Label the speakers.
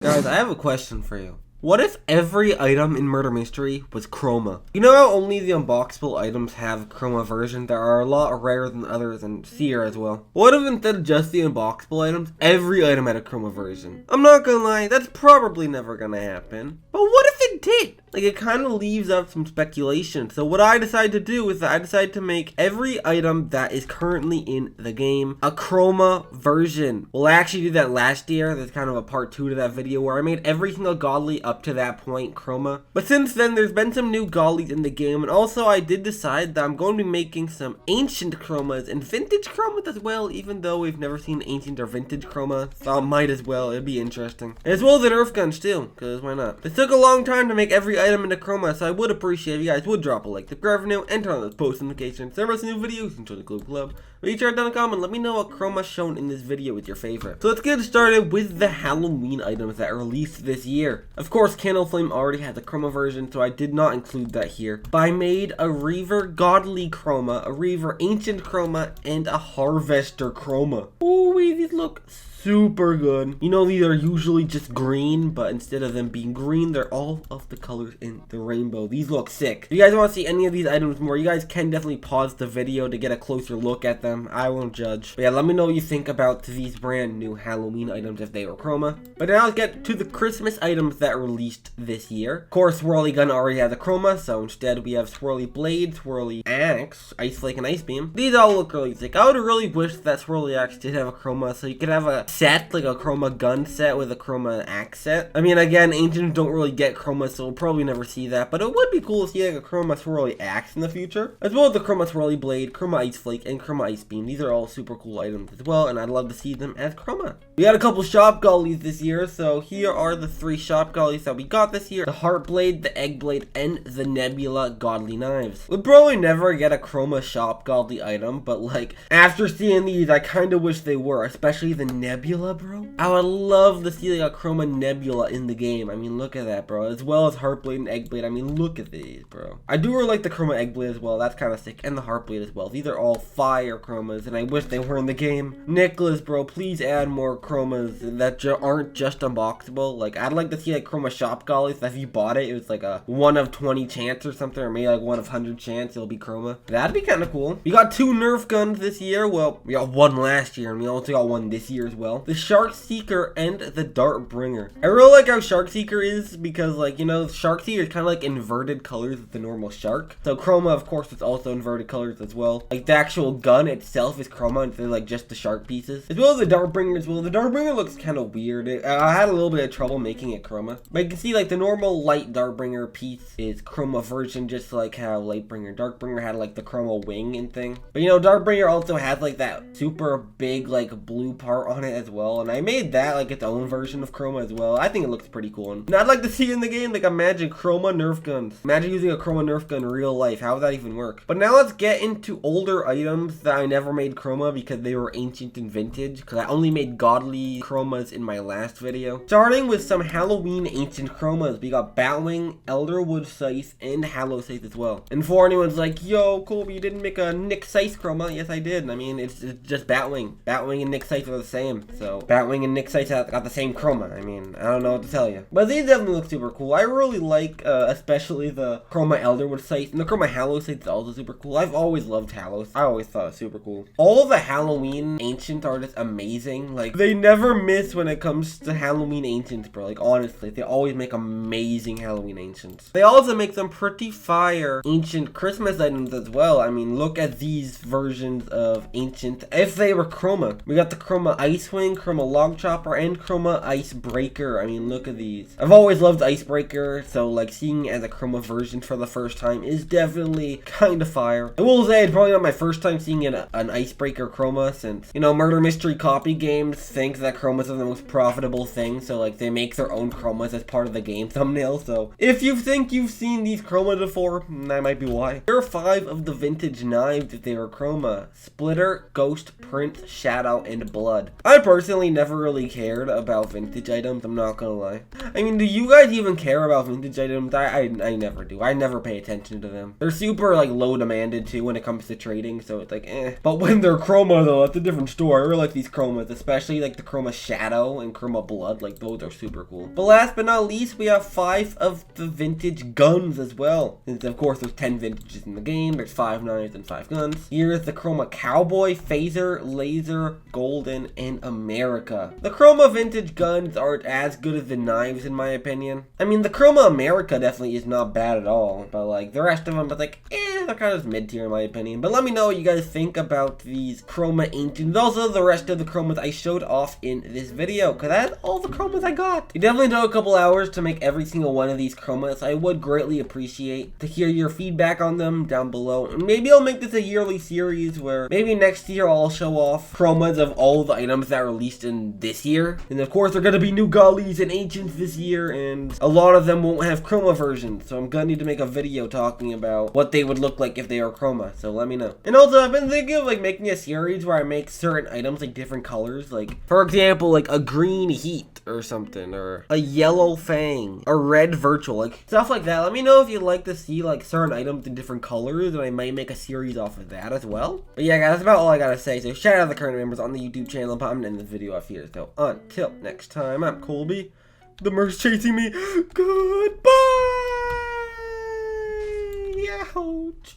Speaker 1: Guys, I have a question for you. What if every item in Murder Mystery was Chroma? You know how only the Unboxable items have Chroma version? There are a lot rarer than others and Seer as well. What if instead of just the Unboxable items, every item had a Chroma version? I'm not gonna lie, that's probably never gonna happen. But what if it did? Like, it kind of leaves out some speculation. So what I decided to do is that I decided to make every item that is currently in the game a Chroma version. Well, I actually did that last year. There's kind of a part 2 to that video where I made every single godly up to that point Chroma. But since then, there's been some new godlies in the game. And also, I did decide that I'm going to be making some ancient Chromas and vintage Chromas as well, even though we've never seen ancient or vintage Chroma. So I might as well. It'd be interesting. As well as the Nerf guns too, because why not? It took a long time to make every item into Chroma, so I would appreciate if you guys would drop a like, subscribe for new, and turn on those post notifications, send us new videos, and join the club. Reach out down in the comment, let me know what Chroma shown in this video is your favorite. So let's get started with the Halloween items that are released this year. Of course, Candle Flame already has a Chroma version, so I did not include that here. But I made a Reaver Godly Chroma, a Reaver Ancient Chroma, and a Harvester Chroma. Ooh, these look super good. You know, these are usually just green, but instead of them being green, they're all of the colors in the rainbow. These look sick. If you guys want to see any of these items more, you guys can definitely pause the video to get a closer look at them. I won't judge. But yeah, let me know what you think about these brand new Halloween items if they were Chroma. But now let's get to the Christmas items that released this year. Of course, Swirly Gun already has a Chroma, so instead we have Swirly Blade, Swirly Axe, Ice Flake, and Ice Beam. These all look really sick. I would really wish that Swirly Axe did have a Chroma, so you could have a set, like a Chroma gun set with a Chroma axe set. I mean, again, ancients don't really get Chroma, so we'll probably never see that, but it would be cool to see like a Chroma Swirly axe in the future, as well as the Chroma Swirly Blade, Chroma Ice Flake, and Chroma Ice Beam. These are all super cool items as well, and I'd love to see them as Chroma. We got a couple shop gollies this year, so here are the 3 shop gollies that we got this year: the Heart Blade, the Egg Blade, and the Nebula Godly Knives. We'll probably never get a Chroma shop godly item, but like, after seeing these, I kind of wish they were, especially the Nebula, bro. I would love to see like a Chroma Nebula in the game. I mean, look at that, bro. As well as Heartblade and Eggblade. I mean, look at these, bro. I do really like the Chroma Eggblade as well. That's kind of sick. And the Heartblade as well. These are all fire Chromas, and I wish they were in the game. Nicholas, bro, please add more Chromas that aren't just unboxable. Like, I'd like to see like Chroma shop gollies that if you bought it, it was like a 1 of 20 chance or something, or maybe like 1 of 100 chance it'll be Chroma. That'd be kind of cool. We got 2 Nerf guns this year. Well, we got 1 last year, and we also got 1 this year as well. The Shark Seeker and the Dart Bringer. I really like how Shark Seeker is because, like, you know, Shark Seeker is kind of like inverted colors of the normal shark. So Chroma, of course, is also inverted colors as well. Like, the actual gun itself is Chroma instead of like just the shark pieces. As well as the Dart Bringer as well. The Dart Bringer looks kind of weird. I had a little bit of trouble making it Chroma. But you can see like the normal light Dart Bringer piece is Chroma version, just like how Lightbringer, Darkbringer had like the Chroma wing and thing. But you know, Darkbringer also has like that super big like blue part on it as well. And I made that like its own version of Chroma as well. I think it looks pretty cool. And I'd like to see in the game, like, imagine Chroma Nerf guns. Imagine using a Chroma Nerf gun in real life. How would that even work? But now let's get into older items that I never made Chroma because they were ancient and vintage, because I only made godly Chromas in my last video. Starting with some Halloween ancient Chromas, we got Batwing, Elderwood Scythe, and Hallow Scythe as well. And before anyone's like, yo, Colbe, you didn't make a Nick Scythe Chroma. Yes, I did. I mean, it's just Batwing. Batwing and Nick Scythe are the same. So Batwing and Nick Scythe got the same Chroma. I mean, I don't know what to tell you. But these definitely look super cool. I really like, especially the Chroma Elderwood Scythe, and the Chroma Hallow Scythe is also super cool. I've always loved Hallow. I always thought it was super cool. All of the Halloween ancients are just amazing. Like, they never miss when it comes to Halloween ancients, bro. Like, honestly, they always make amazing Halloween ancients. They also make some pretty fire ancient Christmas items as well. I mean, look at these versions of ancient if they were Chroma. We got the Chroma Icewing, Chroma Log Chopper, and Chroma Icebreaker. I mean, look at these. I've always loved Icebreaker, so like seeing it as a Chroma version for the first time is definitely kind of fire. I will say it's probably not my first time seeing an Icebreaker Chroma, since, you know, murder mystery copy games think that Chromas are the most profitable thing, so like they make their own Chromas as part of the game thumbnail. So if you think you've seen these Chromas before, that might be why. Here are 5 of the vintage knives if they were Chroma: Splitter, Ghost, Prince, Shadow, and Blood. I I personally never really cared about vintage items, I'm not gonna lie. I mean, do you guys even care about vintage items? I never do. I never pay attention to them. They're super, like, low demanded, too, when it comes to trading, so it's like, eh. But when they're Chroma, though, that's a different story. I really like these Chromas, especially, like, the Chroma Shadow and Chroma Blood. Like, those are super cool. But last but not least, we have 5 of the vintage guns as well. Since, of course, there's 10 vintages in the game. There's 5 knives and 5 guns. Here's the Chroma Cowboy, Phaser, Laser, Golden, and America. The Chroma vintage guns aren't as good as the knives, in my opinion. I mean, the Chroma America definitely is not bad at all, but like the rest of them, but like, they're kind of mid-tier in my opinion. But let me know what you guys think about these Chroma Ancients. Also, the rest of the Chromas I showed off in this video, because that's all the Chromas I got. It definitely took a couple hours to make every single one of these Chromas. I would greatly appreciate to hear your feedback on them down below. And maybe I'll make this a yearly series where maybe next year I'll show off Chromas of all the items that are released in this year. And of course, there are going to be new Gollies and Ancients this year, and a lot of them won't have Chroma versions. So I'm going to need to make a video talking about what they would look like if they are Chroma. So let me know. And also, I've been thinking of like making a series where I make certain items like different colors. Like, for example, like a green Heat or something, or a yellow Fang, a red Virtual, like stuff like that. Let me know if you'd like to see like certain items in different colors, and I might make a series off of that as well. But yeah, guys, that's about all I gotta say. So shout out to the current members on the YouTube channel. I'm gonna end this video off here. So until next time, I'm Colby. The mer's chasing me. Goodbye. Ouch.